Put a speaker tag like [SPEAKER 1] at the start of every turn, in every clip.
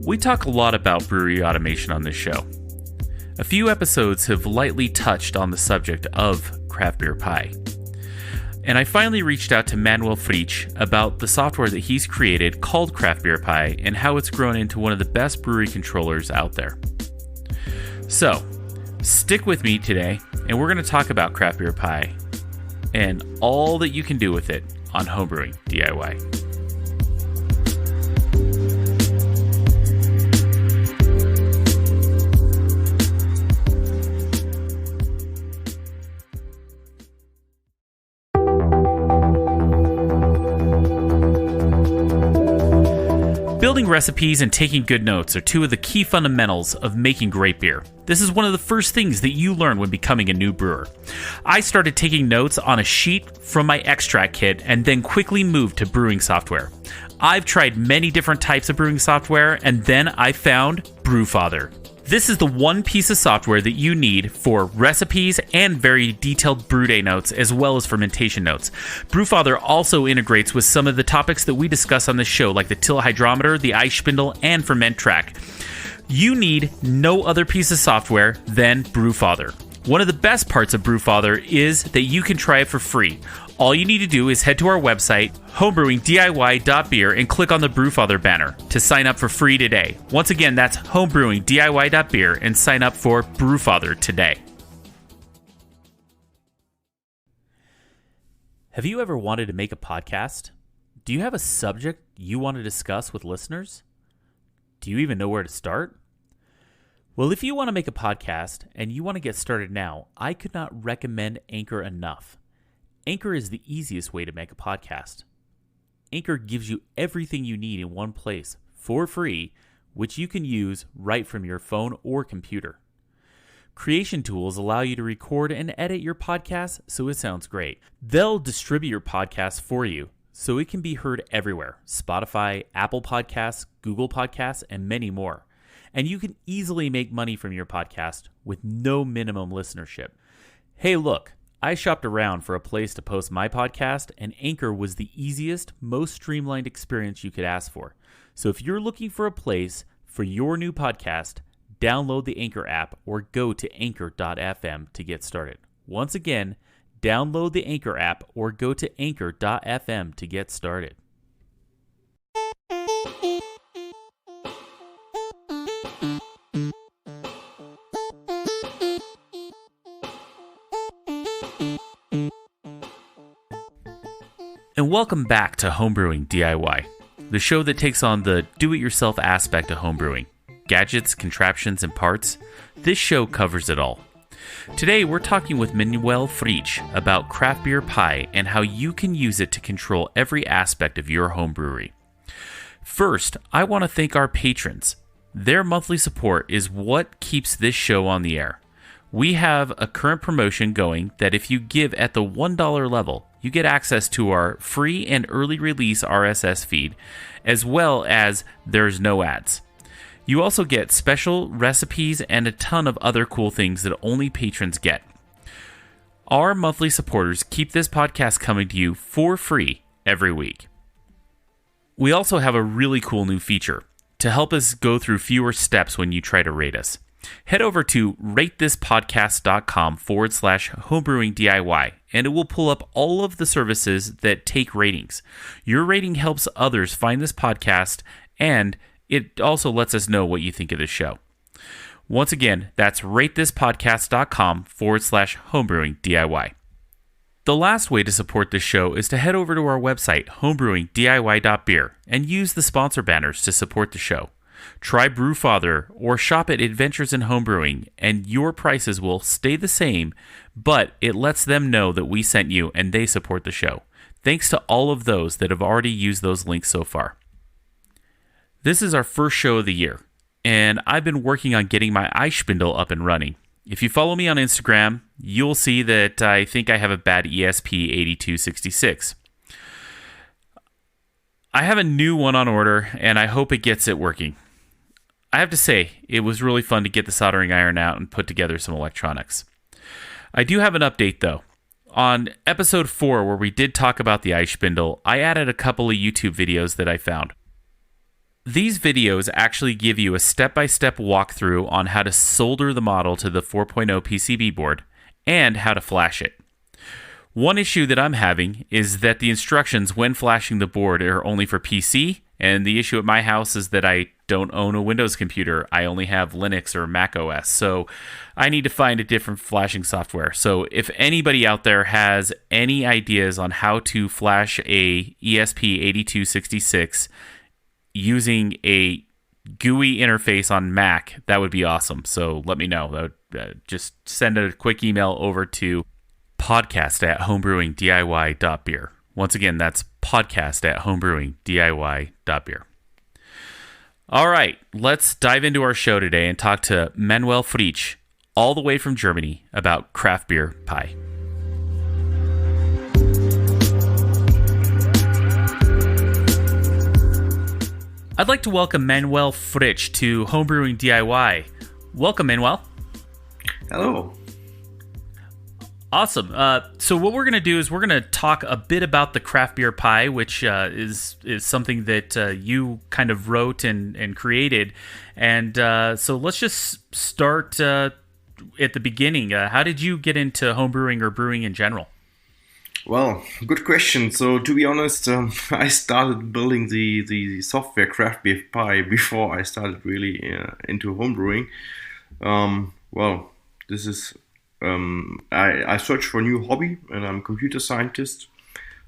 [SPEAKER 1] We talk a lot about brewery automation on this show. A few episodes have lightly touched on the subject of CraftBeerPi. And I finally reached out to Manuel Fritsch about the software that he's created called CraftBeerPi and how it's grown into one of the best brewery controllers out there. So, stick with me today, and we're going to talk about CraftBeerPi and all that you can do with it on Homebrewing DIY. Building recipes and taking good notes are two of the key fundamentals of making great beer. This is one of the first things that you learn when becoming a new brewer. I started taking notes on a sheet from my extract kit and then quickly moved to brewing software. I've tried many different types of brewing software, and then I found Brewfather. This is the one piece of software that you need for recipes and very detailed brew day notes, as well as fermentation notes. Brewfather also integrates with some of the topics that we discuss on this show, like the till hydrometer, the ice spindle, and ferment track. You need no other piece of software than Brewfather. One of the best parts of Brewfather is that you can try it for free. All you need to do is head to our website, homebrewingdiy.beer, and click on the Brewfather banner to sign up for free today. Once again, that's homebrewingdiy.beer and sign up for Brewfather today. Have you ever wanted to make a podcast? Do you have a subject you want to discuss with listeners? Do you even know where to start? Well, if you want to make a podcast and you want to get started now, I could not recommend Anchor enough. Anchor is the easiest way to make a podcast. Anchor gives you everything you need in one place for free, which you can use right from your phone or computer. Creation tools allow you to record and edit your podcast so it sounds great. They'll distribute your podcast for you so it can be heard everywhere: Spotify, Apple Podcasts, Google Podcasts, and many more. And you can easily make money from your podcast with no minimum listenership. Hey, look, I shopped around for a place to post my podcast, and Anchor was the easiest, most streamlined experience you could ask for. So if you're looking for a place for your new podcast, download the Anchor app or go to anchor.fm to get started. Once again, download the Anchor app or go to anchor.fm to get started. And welcome back to Homebrewing DIY, the show that takes on the do-it-yourself aspect of homebrewing. Gadgets, contraptions, and parts. This show covers it all. Today, we're talking with Manuel Fritsch about CraftBeerPi and how you can use it to control every aspect of your home brewery. First, I want to thank our patrons. Their monthly support is what keeps this show on the air. We have a current promotion going that if you give at the $1 level, you get access to our free and early release RSS feed, as well as there's no ads. You also get special recipes and a ton of other cool things that only patrons get. Our monthly supporters keep this podcast coming to you for free every week. We also have a really cool new feature to help us go through fewer steps when you try to rate us. Head over to ratethispodcast.com/homebrewingdiy, and it will pull up all of the services that take ratings. Your rating helps others find this podcast, and it also lets us know what you think of the show. Once again, that's ratethispodcast.com/homebrewingdiy. The last way to support this show is to head over to our website, homebrewingdiy.beer, and use the sponsor banners to support the show. Try Brewfather or shop at Adventures in Homebrewing, and your prices will stay the same, but it lets them know that we sent you and they support the show. Thanks to all of those that have already used those links so far. This is our first show of the year, and I've been working on getting my ice spindle up and running. If you follow me on Instagram, you'll see that I think I have a bad ESP8266. I have a new one on order, and I hope it gets it working. I have to say, it was really fun to get the soldering iron out and put together some electronics. I do have an update, though. On episode 4, where we did talk about the ice spindle, I added a couple of YouTube videos that I found. These videos actually give you a step-by-step walkthrough on how to solder the model to the 4.0 PCB board and how to flash it. One issue that I'm having is that the instructions when flashing the board are only for PC, and the issue at my house is that I don't own a Windows computer. I only have Linux or Mac OS, so I need to find a different flashing software. So if anybody out there has any ideas on how to flash a ESP8266 using a GUI interface on Mac, that would be awesome. So let me know. Just send a quick email over to podcast@homebrewingdiy.beer. Once again, that's podcast@homebrewingdiy.beer. All right, let's dive into our show today and talk to Manuel Fritsch, all the way from Germany, about CraftBeerPi. I'd like to welcome Manuel Fritsch to Homebrewing DIY. Welcome, Manuel.
[SPEAKER 2] Hello.
[SPEAKER 1] Awesome. So what we're going to do is we're going to talk a bit about the CraftBeerPi, which is something that you kind of wrote and created. And so let's just start at the beginning. How did you get into homebrewing or brewing in general?
[SPEAKER 2] Well, good question. So to be honest, I started building the software CraftBeerPi before I started really into homebrewing. Well, this is I searched for a new hobby, and I'm a computer scientist.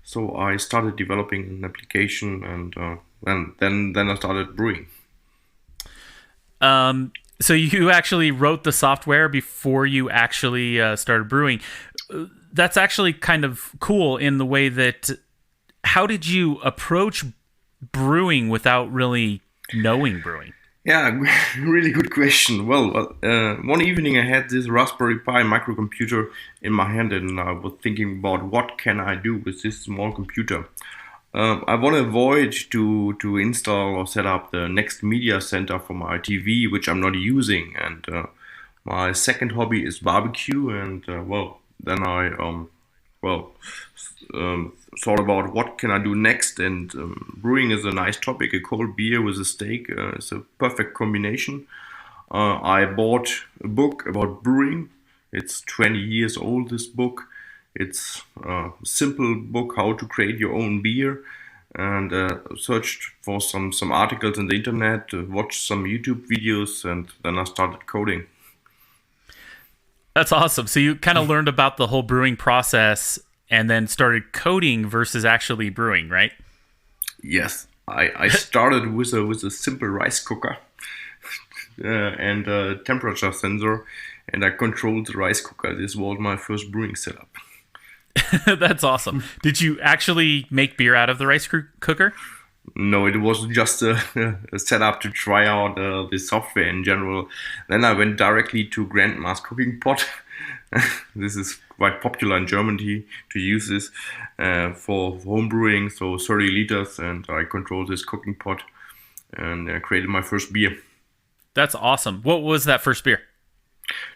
[SPEAKER 2] So I started developing an application, and then I started brewing.
[SPEAKER 1] So you actually wrote the software before you actually started brewing. That's actually kind of cool in the way that, how did you approach brewing without really knowing brewing?
[SPEAKER 2] Yeah, really good question. Well, one evening I had this Raspberry Pi microcomputer in my hand, and I was thinking about what can I do with this small computer. I want to avoid to install or set up the next media center for my TV, which I'm not using. And my second hobby is barbecue, and then I thought about what can I do next, and brewing is a nice topic. A cold beer with a steak is a perfect combination. I bought a book about brewing. It's 20 years old, this book. It's a simple book how to create your own beer, and searched for some articles on the internet, watched some YouTube videos, and then I started coding.
[SPEAKER 1] That's awesome. So you kind of learned about the whole brewing process and then started coding versus actually brewing, right?
[SPEAKER 2] Yes. I started with a simple rice cooker and a temperature sensor, and I controlled the rice cooker. This was my first brewing setup.
[SPEAKER 1] That's awesome. Did you actually make beer out of the rice cooker?
[SPEAKER 2] No, it was just a setup to try out the software in general. Then I went directly to Grandma's cooking pot. This is quite popular in Germany to use this for home brewing, so 30 liters, and I controlled this cooking pot and created my first beer.
[SPEAKER 1] That's awesome. What was that first beer?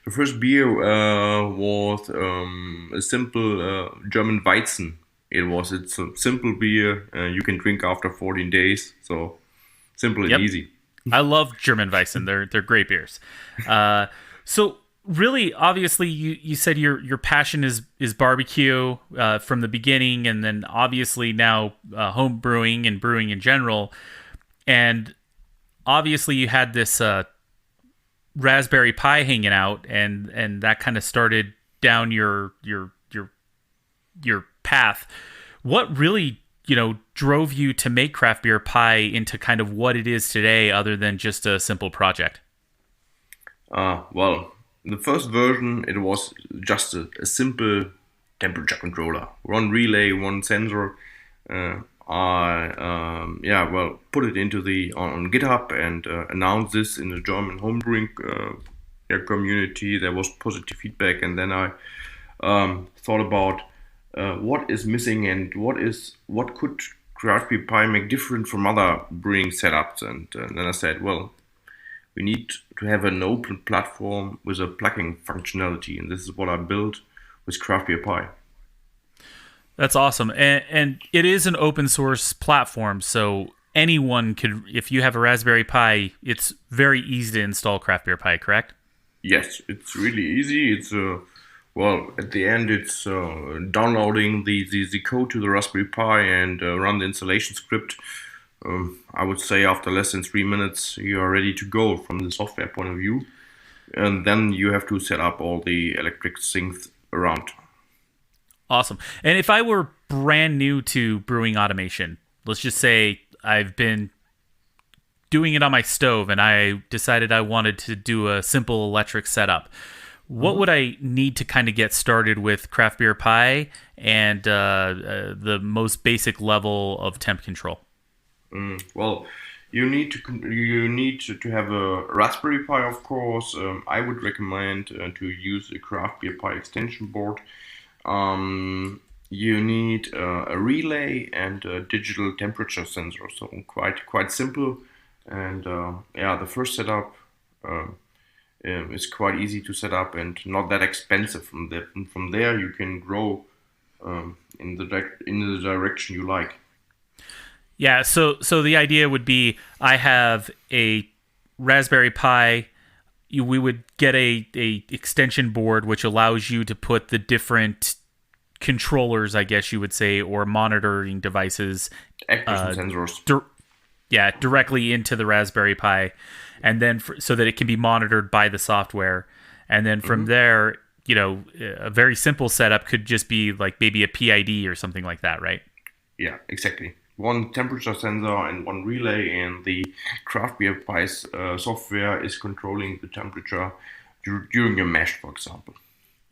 [SPEAKER 2] The first beer was a simple German Weizen. It's a simple beer you can drink after 14 days. So simple and easy.
[SPEAKER 1] I love German Weizen. They're great beers. So really, obviously, you said your passion is barbecue from the beginning, and then obviously now home brewing and brewing in general. And obviously, you had this Raspberry Pi hanging out, and that kind of started down your path. What really drove you to make CraftBeerPi into kind of what it is today, other than just a simple project?
[SPEAKER 2] Well, the first version, it was just a simple temperature controller, one relay, one sensor. I put it into on GitHub and announced this in the German homebrewing community. There was positive feedback, and then I thought about what is missing and what could CraftBeerPi make different from other brewing setups. And then I said, well, we need to have an open platform with a plugin functionality, and this is what I built with CraftBeerPi.
[SPEAKER 1] That's awesome. And it is an open source platform, so anyone could, if you have a Raspberry Pi, it's very easy to install CraftBeerPi, correct?
[SPEAKER 2] Yes, it's really easy. It's well, at the end, it's downloading the code to the Raspberry Pi and run the installation script. I would say after less than 3 minutes, you are ready to go from the software point of view. And then you have to set up all the electric things around.
[SPEAKER 1] Awesome. And if I were brand new to brewing automation, let's just say I've been doing it on my stove and I decided I wanted to do a simple electric setup. What would I need to kind of get started with CraftBeerPi and the most basic level of temp control?
[SPEAKER 2] Well, you need to have a Raspberry Pi, of course. I would recommend to use a CraftBeerPi extension board. You need a relay and a digital temperature sensor, so quite simple. And the first setup is quite easy to set up and not that expensive. From there, you can grow in the direction you like.
[SPEAKER 1] Yeah, so the idea would be I have a Raspberry Pi. We would get a extension board which allows you to put the different controllers, I guess you would say, or monitoring devices,
[SPEAKER 2] Accuracy sensors.
[SPEAKER 1] directly into the Raspberry Pi, and then so that it can be monitored by the software. And then from there, a very simple setup could just be like maybe a PID or something like that, right?
[SPEAKER 2] Yeah, exactly. One temperature sensor and one relay, and the CraftBeerPi's software is controlling the temperature during your mesh, for example.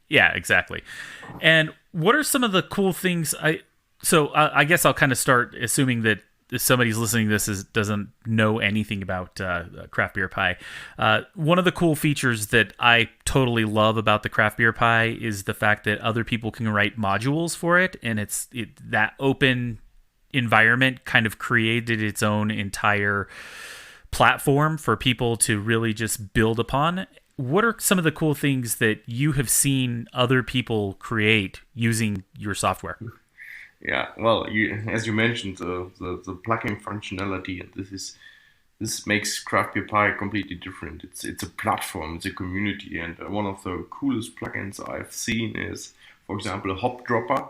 [SPEAKER 1] Yeah, exactly. And what are some of the cool things? I guess I'll kind of start assuming that if somebody's listening to this doesn't know anything about CraftBeerPi. One of the cool features that I totally love about the CraftBeerPi is the fact that other people can write modules for it, and that open environment kind of created its own entire platform for people to really just build upon. What are some of the cool things that you have seen other people create using your software?
[SPEAKER 2] Yeah, well, as you mentioned, the plugin functionality, and this makes CraftBeerPi completely different. It's a platform, it's a community, and one of the coolest plugins I've seen is, for example, a hop dropper.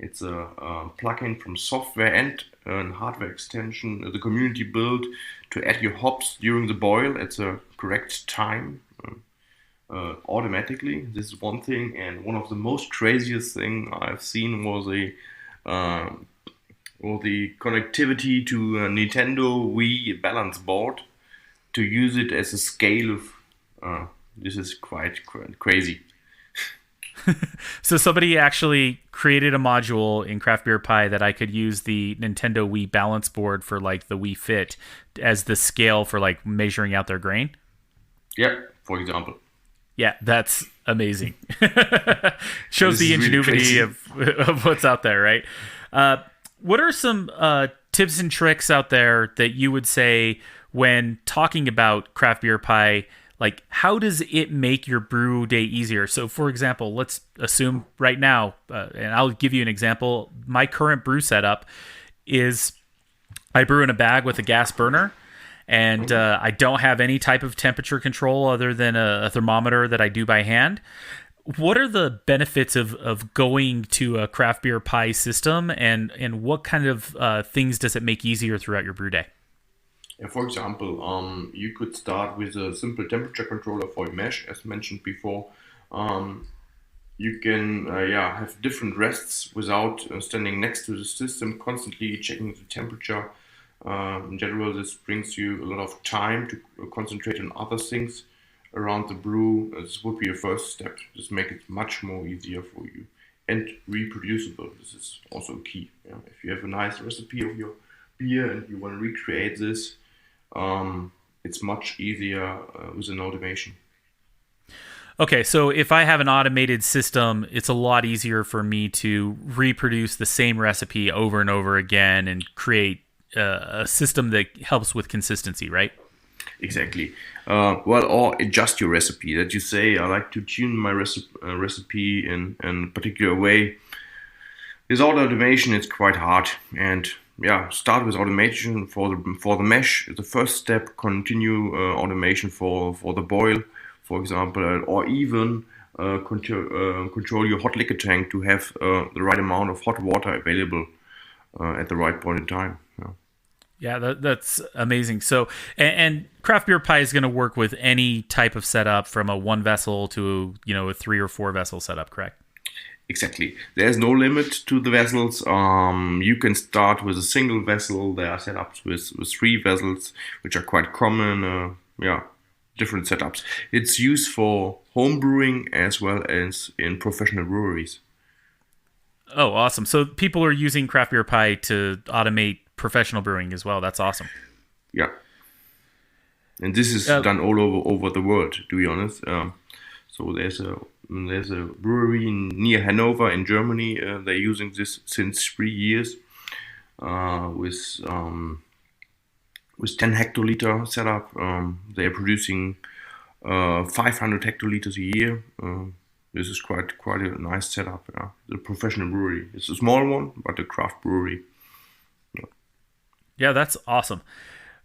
[SPEAKER 2] It's a plugin from software and a hardware extension the community built to add your hops during the boil at the correct time automatically. This is one thing, and one of the most craziest thing I've seen was the connectivity to a Nintendo Wii balance board to use it as a scale of. This is quite crazy.
[SPEAKER 1] So somebody actually created a module in CraftBeerPi that I could use the Nintendo Wii balance board for like the Wii Fit as the scale for like measuring out their grain.
[SPEAKER 2] Yeah, for example.
[SPEAKER 1] Yeah, that's amazing. Shows the ingenuity
[SPEAKER 2] really
[SPEAKER 1] of what's out there, right? What are some tips and tricks out there that you would say when talking about CraftBeerPi? Like, how does it make your brew day easier? So, for example, let's assume right now, and I'll give you an example. My current brew setup is I brew in a bag with a gas burner, and I don't have any type of temperature control other than a thermometer that I do by hand. What are the benefits of going to a CraftBeerPi system, and what kind of things does it make easier throughout your brew day?
[SPEAKER 2] Yeah, for example, you could start with a simple temperature controller for your mesh, as mentioned before. You can have different rests without standing next to the system, constantly checking the temperature. In general, this brings you a lot of time to concentrate on other things around the brew. This would be a first step. Just make it much more easier for you and reproducible. This is also key. Yeah? If you have a nice recipe of your beer and you want to recreate this, it's much easier with an automation.
[SPEAKER 1] Okay, so if I have an automated system, it's a lot easier for me to reproduce the same recipe over and over again and create a system that helps with consistency, right?
[SPEAKER 2] Exactly. Or adjust your recipe. That you say, I like to tune my recipe in a particular way. Without automation, it's quite hard, and start with automation for the mesh. The first step, continue automation for the boil, for example, or even control your hot liquor tank to have the right amount of hot water available at the right point in time. Yeah.
[SPEAKER 1] Yeah, that's amazing. So, and CraftBeerPi is going to work with any type of setup from a one vessel to a 3 or 4 vessel setup, correct?
[SPEAKER 2] Exactly. There's no limit to the vessels. You can start with a single vessel. There are setups with 3 vessels, which are quite common. Different setups. It's used for home brewing as well as in professional breweries.
[SPEAKER 1] Oh, awesome. So people are using CraftBeerPi to automate professional brewing as well. That's awesome.
[SPEAKER 2] Yeah. And this is done all over the world, to be honest. So there's a brewery near Hanover in Germany. They're using this since 3 years with 10 hectoliter setup. They're producing 500 hectoliters a year. This is quite a nice setup. Yeah. The professional brewery. It's a small one, but a craft brewery.
[SPEAKER 1] Yeah, that's awesome.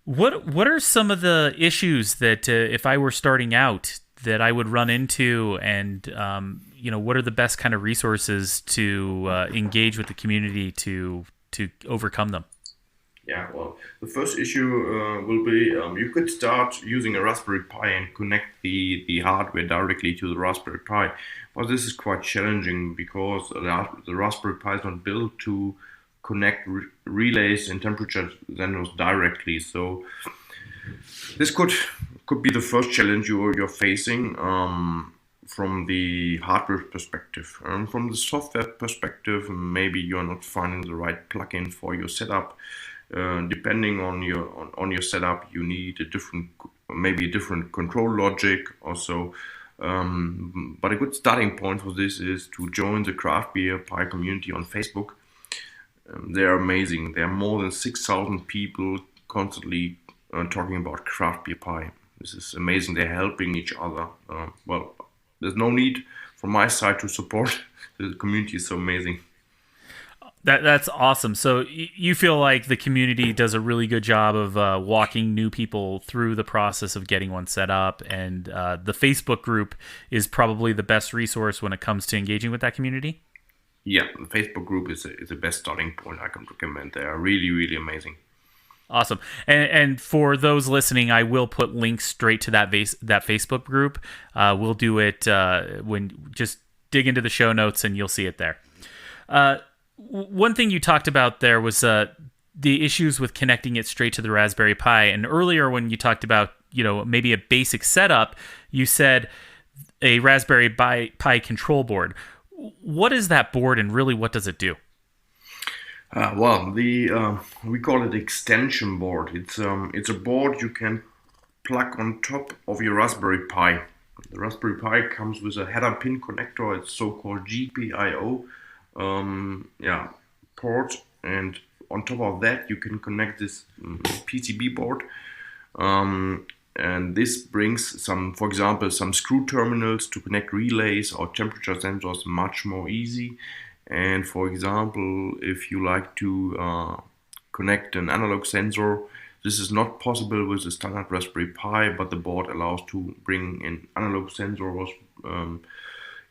[SPEAKER 1] What are some of the issues that if I were starting out that I would run into, and what are the best kind of resources to engage with the community to overcome them?
[SPEAKER 2] Yeah, well, the first issue will be you could start using a Raspberry Pi and connect the hardware directly to the Raspberry Pi. Well, this is quite challenging because the Raspberry Pi is not built to connect relays and temperature sensors directly. So this could be the first challenge you're facing from the hardware perspective. From the software perspective, maybe you're not finding the right plugin for your setup. Depending on your setup, you need maybe a different control logic also. But a good starting point for this is to join the CraftBeerPi community on Facebook. They're amazing. There are more than 6,000 people constantly talking about CraftBeerPi. This is amazing. They're helping each other. There's no need from my side to support. The community is so amazing.
[SPEAKER 1] That's awesome. So you feel like the community does a really good job of walking new people through the process of getting one set up, and the Facebook group is probably the best resource when it comes to engaging with that community?
[SPEAKER 2] Yeah, the Facebook group is the best starting point I can recommend. They are really, really amazing.
[SPEAKER 1] Awesome. And for those listening, I will put links straight to that Facebook group. We'll do it when just dig into the show notes and you'll see it there. One thing you talked about there was the issues with connecting it straight to the Raspberry Pi. And earlier when you talked about, maybe a basic setup, you said a Raspberry Pi control board. What is that board and really what does it do?
[SPEAKER 2] We call it extension board. It's a board you can plug on top of your Raspberry Pi. The Raspberry Pi comes with a header pin connector. It's so-called GPIO port, and on top of that you can connect this PCB board. And this brings for example, some screw terminals to connect relays or temperature sensors much more easy. And for example, if you like to connect an analog sensor, this is not possible with the standard Raspberry Pi, but the board allows to bring in analog sensors,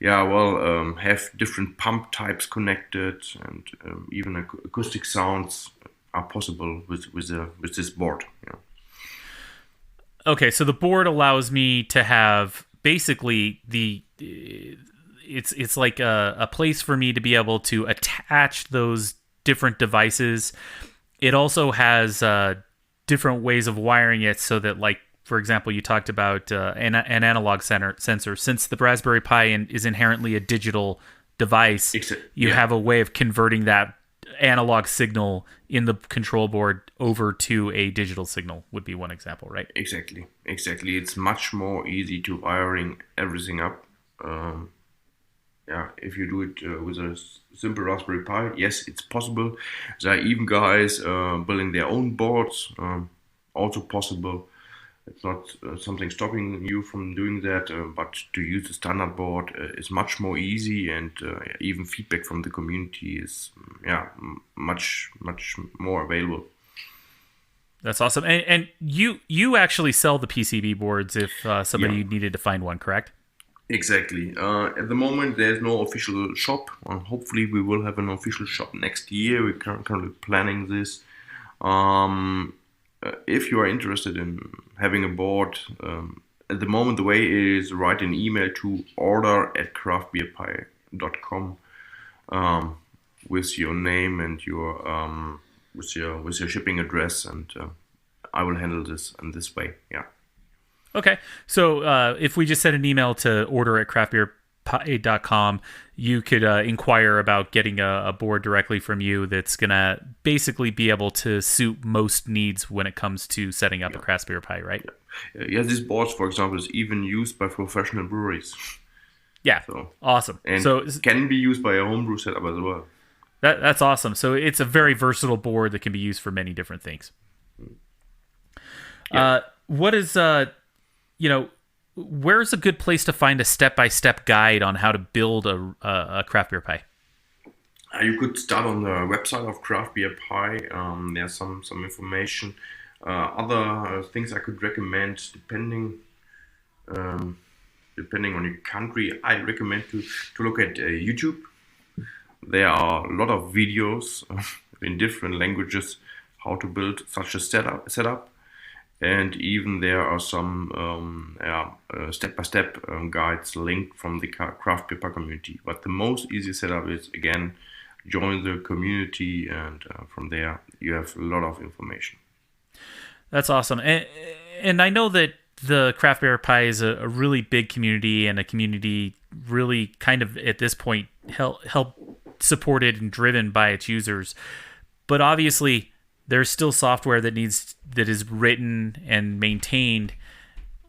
[SPEAKER 2] have different pump types connected, and even acoustic sounds are possible with this board. Yeah.
[SPEAKER 1] Okay, so the board allows me to have basically it's like a place for me to be able to attach those different devices. It also has different ways of wiring it so that, like, for example, you talked about an analog sensor. Since the Raspberry Pi is inherently a digital device, you have a way of converting that analog signal in the control board over to a digital signal would be one example, right?
[SPEAKER 2] Exactly. It's much more easy to wiring everything up. If you do it with a simple Raspberry Pi, yes, it's possible. There are even guys building their own boards, also possible. It's not something stopping you from doing that, but to use the standard board is much more easy, and even feedback from the community is much more available.
[SPEAKER 1] That's awesome. And you actually sell the PCB boards if somebody needed to find one, correct?
[SPEAKER 2] Exactly. At the moment, there's no official shop. Hopefully, we will have an official shop next year. We're currently planning this. If you are interested in having a board, at the moment the way is write an email to order@craftbeerpi.com with your name and your with your shipping address, and I will handle this in this way. Yeah.
[SPEAKER 1] Okay. So if we just send an email to order@craftbeerpi.com, you could inquire about getting a board directly from you that's going to basically be able to suit most needs when it comes to setting up a CraftBeerPi, right?
[SPEAKER 2] Yeah, these boards, for example, is even used by professional breweries.
[SPEAKER 1] Yeah, so, awesome.
[SPEAKER 2] And so it can be used by a homebrew setup as well.
[SPEAKER 1] That's awesome. So it's a very versatile board that can be used for many different things. Yeah. What is... where's a good place to find a step-by-step guide on how to build a CraftBeerPi?
[SPEAKER 2] You could start on the website of CraftBeerPi. There's some information. Other things I could recommend, depending on your country, I recommend to look at YouTube. There are a lot of videos in different languages how to build such a setup. And even there are some step-by-step guides linked from the CraftBeerPi community. But the most easy setup is, again, join the community, and from there you have a lot of information.
[SPEAKER 1] That's awesome. And I know that the CraftBeerPi is a really big community, and a community really kind of at this point help supported and driven by its users. But obviously, there's still software that is written and maintained.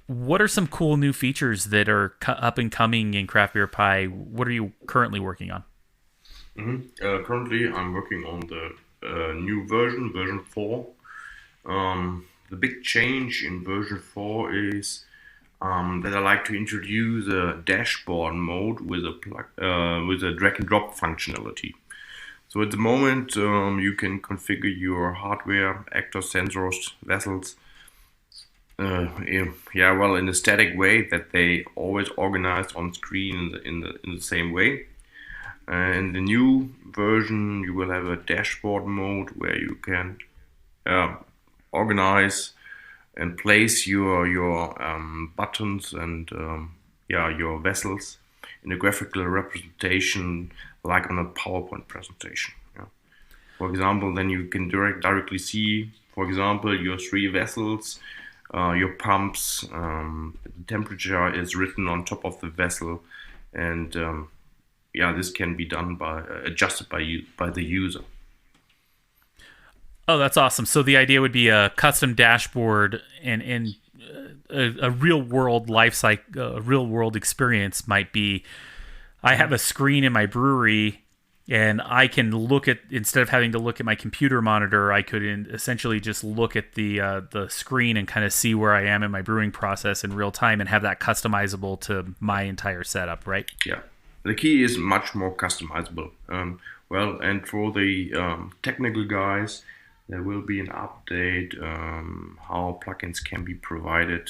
[SPEAKER 1] What are some cool new features that are up and coming in CraftBeerPi? What are you currently working on?
[SPEAKER 2] Currently, I'm working on the new version 4. The big change in version 4 is that I like to introduce a dashboard mode with a drag and drop functionality. So at the moment, you can configure your hardware, actors, sensors, vessels, in a static way that they always organized on screen in the same way. In the new version, you will have a dashboard mode where you can organize and place your buttons and your vessels in a graphical representation, like on a PowerPoint presentation. Yeah. For example, then you can directly see, for example, your 3 vessels, your pumps, the temperature is written on top of the vessel, and this can be done adjusted by the user.
[SPEAKER 1] Oh, that's awesome. So the idea would be a custom dashboard and a real world life cycle, a real world experience might be, I have a screen in my brewery, and I can look at, instead of having to look at my computer monitor, I could essentially just look at the screen and kind of see where I am in my brewing process in real time, and have that customizable to my entire setup, right?
[SPEAKER 2] Yeah. The key is much more customizable. And for the technical guys, there will be an update how plugins can be provided,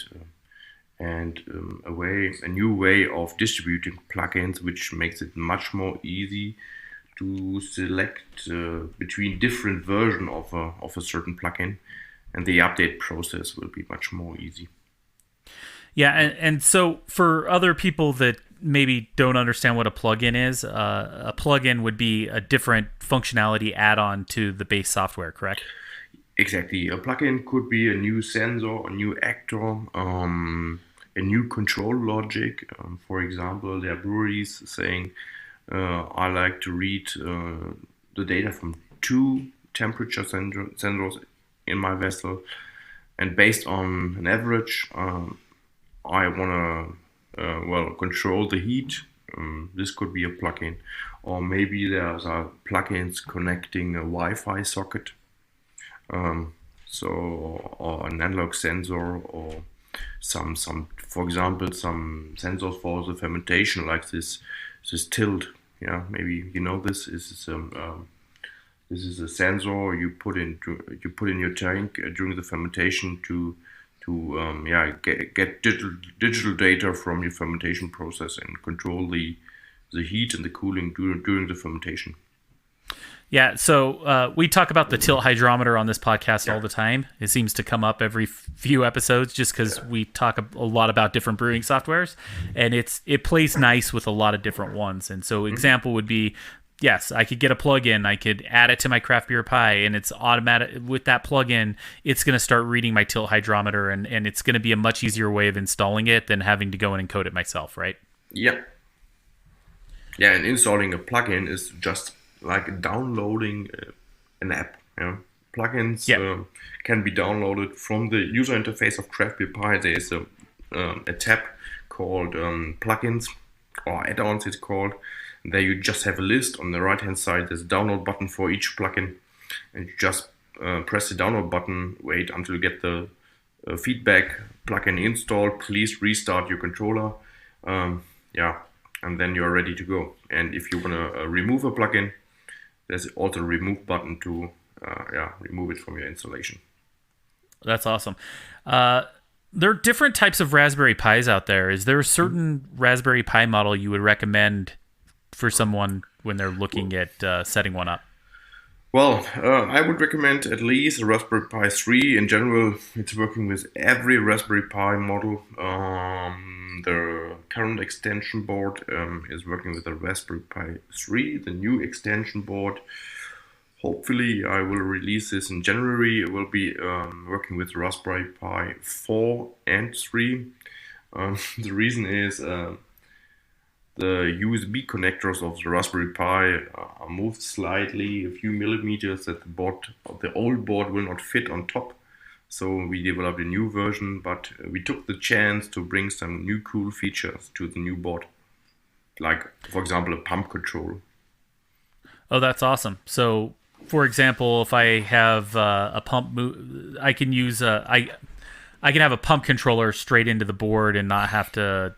[SPEAKER 2] and a new way of distributing plugins, which makes it much more easy to select between different versions of a certain plugin, and the update process will be much more easy.
[SPEAKER 1] Yeah, and so for other people that maybe don't understand what a plugin is, a plugin would be a different functionality add-on to the base software, correct?
[SPEAKER 2] Exactly. A plugin could be a new sensor, a new actor, a new control logic. For example, there are breweries saying, I like to read the data from 2 temperature sensors in my vessel, and based on an average, I want to control the heat. This could be a plugin, or maybe there's plugins connecting a Wi-Fi socket, or an analog sensor, or for example, some sensors for the fermentation, like this tilt. Yeah, maybe you know this. This is a sensor you put in your tank during the fermentation to get digital data from your fermentation process and control the heat and the cooling during the fermentation.
[SPEAKER 1] Yeah, so we talk about the tilt hydrometer on this podcast all the time. It seems to come up every few episodes just because we talk a lot about different brewing softwares, and it plays nice with a lot of different ones. And so example would be, yes, I could get a plugin, I could add it to my CraftBeerPi, and it's automatic. With that plugin, it's going to start reading my tilt hydrometer, and it's going to be a much easier way of installing it than having to go and encode it myself, right?
[SPEAKER 2] Yeah. Yeah, and installing a plugin is just like downloading an app. You know? Plugins can be downloaded from the user interface of CraftBeerPi. There is a tab called plugins, or add-ons it's called. There you just have a list. On the right hand side there's a download button for each plugin, and you just press the download button, wait until you get the feedback, plugin installed, please restart your controller, and then you're ready to go. And if you want to remove a plugin, there's also a remove button to remove it from your installation.
[SPEAKER 1] That's awesome. There are different types of Raspberry Pis out there. Is there a certain Raspberry Pi model you would recommend for someone when they're looking at setting one up?
[SPEAKER 2] Well, I would recommend at least a Raspberry Pi 3. In general, it's working with every Raspberry Pi model. The current extension board is working with the Raspberry Pi 3, the new extension board. Hopefully, I will release this in January. It will be working with Raspberry Pi 4 and 3. The reason is the USB connectors of the Raspberry Pi are moved slightly, a few millimeters, that the old board will not fit on top. So we developed a new version, but we took the chance to bring some new cool features to the new board. Like, for example, a pump control.
[SPEAKER 1] Oh, that's awesome. So, for example, if I have a pump, I can use I can have a pump controller straight into the board and not have to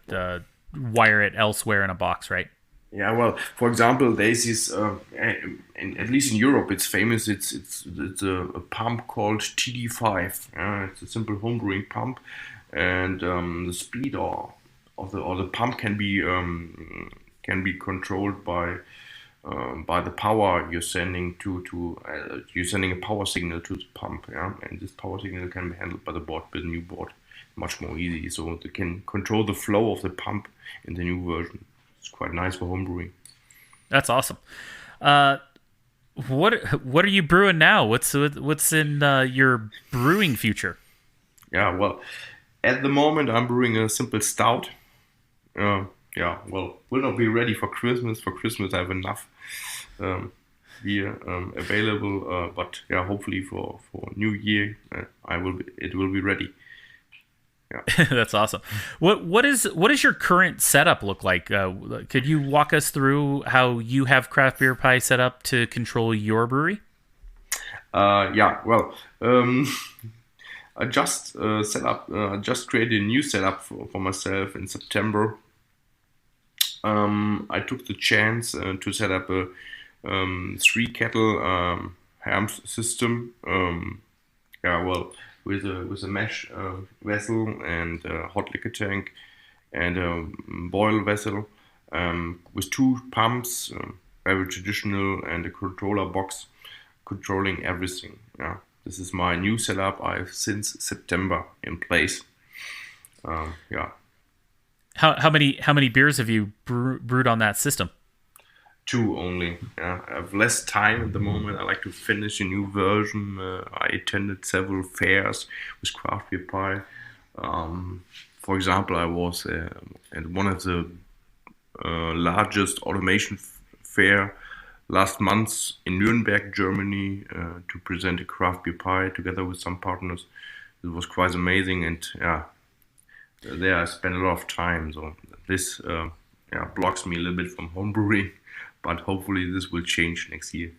[SPEAKER 1] wire it elsewhere in a box, right?
[SPEAKER 2] Yeah, well, for example, there's this, at least in Europe, it's famous. It's a pump called TD5. It's a simple homebrewing pump, and the speed of the pump can be controlled by the power you're sending you're sending a power signal to the pump. Yeah, and this power signal can be handled by the board, with the new board, much more easy. So they can control the flow of the pump in the new version. It's quite nice for homebrewing.
[SPEAKER 1] That's awesome. What are you brewing now? What's in your brewing future?
[SPEAKER 2] Yeah, well, at the moment I'm brewing a simple stout. Will not be ready for Christmas. For Christmas I have enough beer available, but hopefully for New Year it will be ready. Yeah.
[SPEAKER 1] That's awesome. What is your current setup look like? Could you walk us through how you have CraftBeerPi set up to control your brewery?
[SPEAKER 2] Well, I just just created a new setup for myself in September. I took the chance to set up a 3 kettle ham system. With a mesh vessel and a hot liquor tank and a boil vessel with 2 pumps, very traditional, and a controller box controlling everything. Yeah, this is my new setup. I've since September in place.
[SPEAKER 1] How many beers have you brewed on that system?
[SPEAKER 2] 2 only. Yeah, I have less time at the moment. I like to finish a new version. I attended several fairs with CraftBeerPi. For example, I was at one of the largest automation fair last month in Nuremberg, Germany, to present a CraftBeerPi together with some partners. It was quite amazing, and there I spent a lot of time. So this blocks me a little bit from homebrewing. But hopefully this will change next year.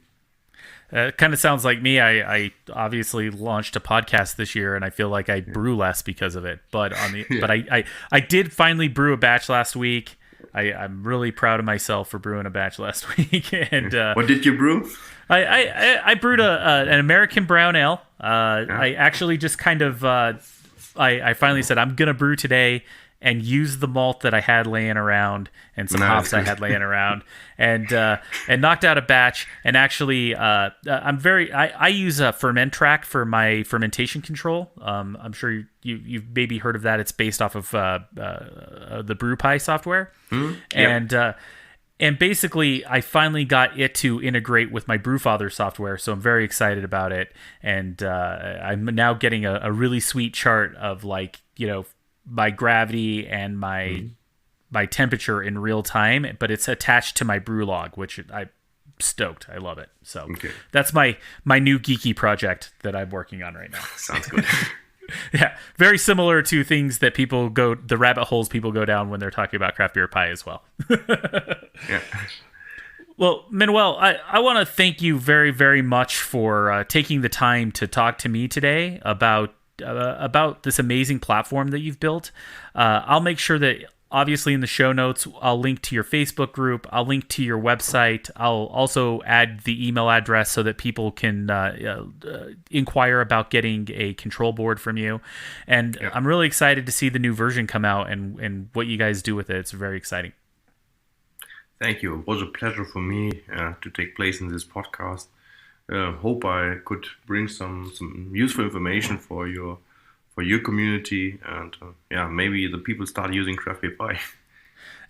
[SPEAKER 1] Kind of sounds like me. I obviously launched a podcast this year, and I feel like I brew less because of it. But but I did finally brew a batch last week. I'm really proud of myself for brewing a batch last week. And
[SPEAKER 2] what did you brew?
[SPEAKER 1] I brewed an American brown ale. I actually just kind of I finally said I'm gonna brew today and use the malt that I had laying around and some hops I had laying around, and knocked out a batch. And actually, I use a Fermentrack for my fermentation control. I'm sure you've maybe heard of that. It's based off of the BrewPi software, and basically, I finally got it to integrate with my Brewfather software, so I'm very excited about it. And I'm now getting a really sweet chart of my gravity and my temperature in real time, but it's attached to my brew log, which I'm stoked. I love it. So that's my new geeky project that I'm working on right now.
[SPEAKER 2] Sounds good.
[SPEAKER 1] Yeah, very similar to things that the rabbit holes people go down when they're talking about craft beer pie as well.
[SPEAKER 2] Yeah.
[SPEAKER 1] Well, Manuel, I want to thank you very, very much for taking the time to talk to me today about this amazing platform that you've built. I'll make sure that obviously in the show notes, I'll link to your Facebook group. I'll link to your website. I'll also add the email address so that people can inquire about getting a control board from you. And I'm really excited to see the new version come out and what you guys do with it. It's very exciting.
[SPEAKER 2] Thank you. It was a pleasure for me to take place in this podcast. Hope I could bring some useful information for your community, and maybe the people start using CraftBeerPi.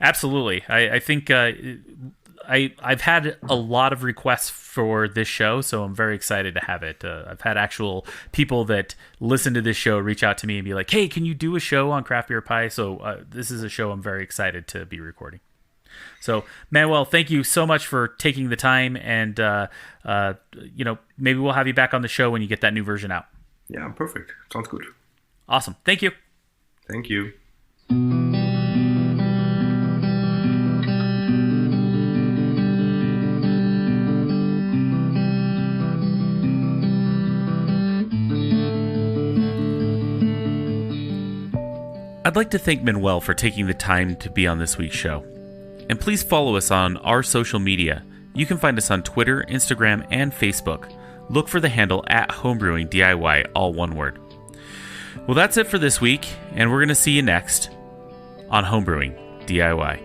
[SPEAKER 1] Absolutely. I think I've had a lot of requests for this show, so I'm very excited to have it. I've had actual people that listen to this show reach out to me and be like, "Hey, can you do a show on CraftBeerPi?" So this is a show I'm very excited to be recording. So, Manuel, thank you so much for taking the time, and maybe we'll have you back on the show when you get that new version out.
[SPEAKER 2] Yeah, perfect. Sounds good.
[SPEAKER 1] Awesome. Thank you.
[SPEAKER 2] Thank you.
[SPEAKER 1] I'd like to thank Manuel for taking the time to be on this week's show. And please follow us on our social media. You can find us on Twitter, Instagram, and Facebook. Look for the handle @HomebrewingDIY, all one word. Well, that's it for this week, and we're going to see you next on Homebrewing DIY.